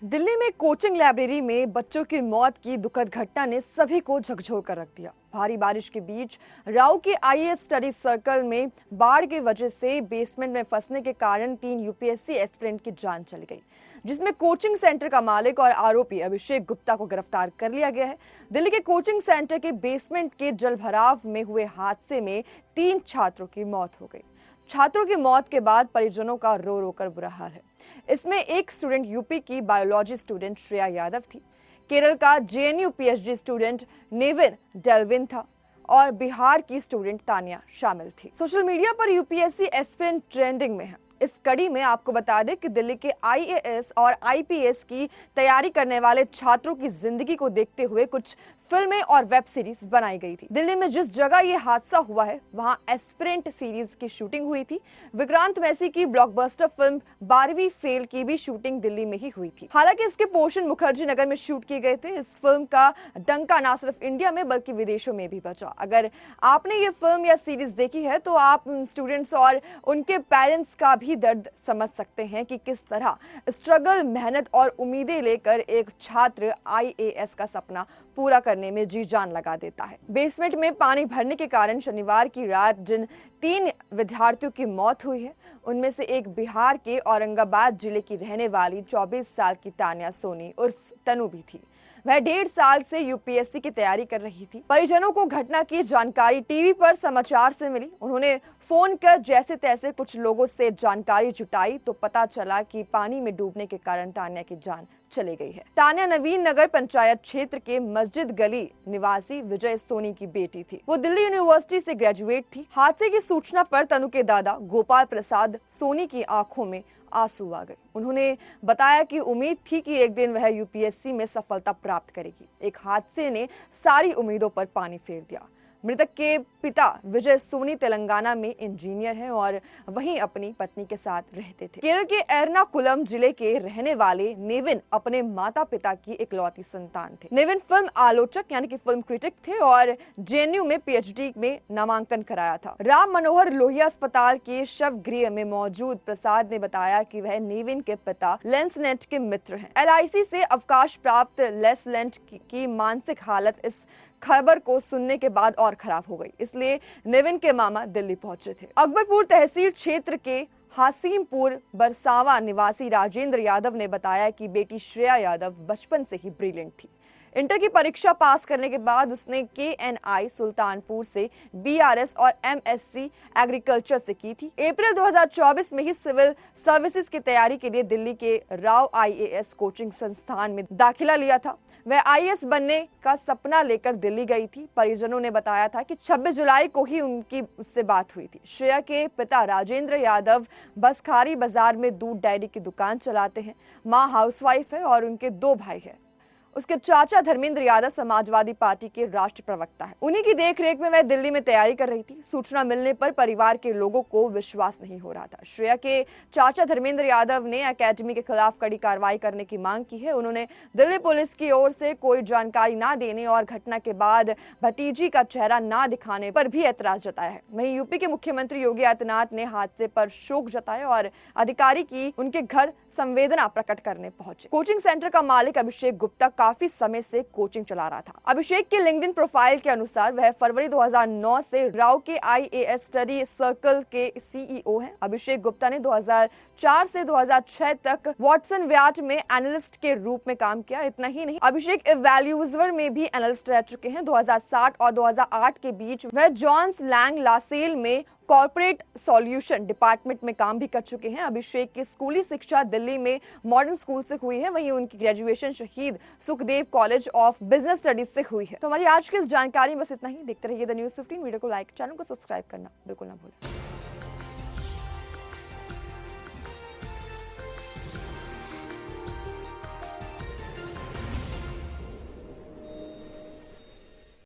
दिल्ली में coaching library में बच्चों की मौत की दुखद घटना ने सभी को झकझोर कर रख दिया। भारी बारिश के बीच राव के आईएएस स्टडी सर्कल में बाढ़ की वजह से बेसमेंट में फंसने के कारण 3 यूपीएससी एस्पिरेंट की जान चली गई, जिसमें कोचिंग सेंटर का मालिक और आरोपी अभिषेक गुप्ता को गिरफ्तार कर लिया गया है। दिल्ली के कोचिंग सेंटर के बेसमेंट के जलभराव में हुए हादसे में 3 छात्रों की मौत हो गई। छात्रों की मौत के बाद परिजनों का रो रो कर बुरा हाल है। इसमें एक स्टूडेंट यूपी की बायोलॉजी स्टूडेंट श्रेया यादव थी, केरल का जेएनयू पीएचडी स्टूडेंट नेविन डेल्विन था और बिहार की स्टूडेंट तानिया शामिल थी। सोशल मीडिया पर यूपीएससी एस्पिरेंट ट्रेंडिंग में है। इस कड़ी में आपको बता दें कि दिल्ली के आईएएस और आईपीएस की तैयारी करने वाले छात्रों की जिंदगी को देखते हुए कुछ फिल्में और वेब सीरीज बनाई गई थी। दिल्ली में जिस जगह ये हादसा हुआ है वहां एस्पिरेंट सीरीज की शूटिंग हुई थी। विक्रांत मैसी की ब्लॉकबस्टर फिल्म 12वीं फेल की भी शूटिंग दिल्ली में ही हुई थी। हालांकि इसके पोर्शन मुखर्जी नगर में शूट किए गए थे। इस फिल्म का डंका न सिर्फ इंडिया में बल्कि विदेशों में भी बजा। अगर आपने ये फिल्म या सीरीज देखी है तो आप स्टूडेंट्स और उनके पेरेंट्स का भी दर्द समझ सकते हैं कि किस तरह स्ट्रगल, मेहनत और उम्मीदें लेकर एक छात्र आईएएस का सपना पूरा करने में जी जान लगा देता है। बेसमेंट में पानी भरने के कारण शनिवार की रात जिन 3 विद्यार्थियों की मौत हुई है, उनमें से एक बिहार के औरंगाबाद जिले की रहने वाली 24 साल की तानिया सोनी उर्फ तनु भी थी। वह 1.5 साल से यूपीएससी की तैयारी कर रही थी। परिजनों को घटना की जानकारी टीवी पर समाचार से मिली। उन्होंने फोन कर जैसे तैसे कुछ लोगों से जानकारी जुटाई तो पता चला कि पानी में डूबने के कारण तानिया की जान चली गई है। तानिया नवीन नगर पंचायत क्षेत्र के मस्जिद गली निवासी विजय सोनी की बेटी थी। वो दिल्ली यूनिवर्सिटी से ग्रेजुएट थी। हादसे की सूचना पर तनु के दादा गोपाल प्रसाद सोनी की आंखों में आंसू आ गए। उन्होंने बताया कि उम्मीद थी कि एक दिन वह यूपीएससी में सफलता प्राप्त करेगी। एक हादसे ने सारी उम्मीदों पर पानी फेर दिया। मृतक के पिता विजय सोनी तेलंगाना में इंजीनियर हैं और वहीं अपनी पत्नी के साथ रहते थे। केरल के एर्नाकुलम जिले के रहने वाले नेविन अपने माता पिता की इकलौती संतान थे। नेविन फिल्म आलोचक यानी कि फिल्म क्रिटिक थे और जेएनयू में पीएचडी में नामांकन कराया था। राम मनोहर लोहिया अस्पताल के शव गृह में मौजूद प्रसाद ने बताया कि वह नेविन के पिता लेंसनेट के मित्र हैं। एलआईसी से अवकाश प्राप्त लेंसनेट की मानसिक हालत इस खबर को सुनने के बाद और खराब हो गई, इसलिए नेविन के मामा दिल्ली पहुंचे थे। अकबरपुर तहसील क्षेत्र के हासिमपुर बरसावा निवासी राजेंद्र यादव ने बताया कि बेटी श्रेया यादव बचपन से ही ब्रिलियंट थी। इंटर की परीक्षा पास करने के बाद उसने केएनआई सुल्तानपुर से बीआरएस और एमएससी एग्रीकल्चर से की थी। अप्रैल 2024 में ही सिविल सर्विसेज की तैयारी के लिए दिल्ली के राव आईएएस कोचिंग संस्थान में दाखिला लिया था। वह आईएएस बनने का सपना लेकर दिल्ली गई थी। परिजनों ने बताया था कि 26 जुलाई को ही उनकी उससे बात हुई थी। श्रेया के पिता राजेंद्र यादव बसखारी बाजार में दूध डेयरी की दुकान चलाते हैं। मां हाउसवाइफ है और उनके 2 भाई हैं। उसके चाचा धर्मेंद्र यादव समाजवादी पार्टी के राष्ट्रीय प्रवक्ता है। उन्हीं की देखरेख में वह दिल्ली में तैयारी कर रही थी। सूचना मिलने पर परिवार के लोगों को विश्वास नहीं हो रहा था। श्रेया के चाचा धर्मेंद्र यादव ने एकेडमी के खिलाफ कड़ी कार्रवाई करने की मांग की है। उन्होंने दिल्ली पुलिस की ओर से कोई जानकारी न देने और घटना के बाद भतीजी का चेहरा न दिखाने पर भी ऐतराज जताया है। वहीं यूपी के मुख्यमंत्री योगी आदित्यनाथ ने हादसे पर शोक जताया और अधिकारी की उनके घर संवेदना प्रकट करने पहुंचे। कोचिंग सेंटर का मालिक अभिषेक गुप्ता काफी समय से कोचिंग चला रहा था। अभिषेक के लिंक्डइन प्रोफाइल के अनुसार वह फरवरी 2009 से राव के आईएएस स्टडी सर्कल के सीईओ हैं। अभिषेक गुप्ता ने 2004 से 2006 तक वॉटसन व्याट में एनालिस्ट के रूप में काम किया। इतना ही नहीं, अभिषेक इवैल्यूएटर में भी एनालिस्ट रह चुके हैं। 2007 और 2008 के बीच वह जॉन्स लैंग लासेल में कॉर्पोरेट सॉल्यूशन डिपार्टमेंट में काम भी कर चुके हैं। अभिषेक की स्कूली शिक्षा दिल्ली में मॉडर्न स्कूल से हुई है। वहीं उनकी ग्रेजुएशन शहीद Sukhdev college of business studies से हुई है। तो हमारी आज की इस जानकारी में बस इतना ही। देखते रहिए द न्यूज़ 15। वीडियो को लाइक, चैनल को सब्सक्राइब करना बिल्कुल ना भूलें।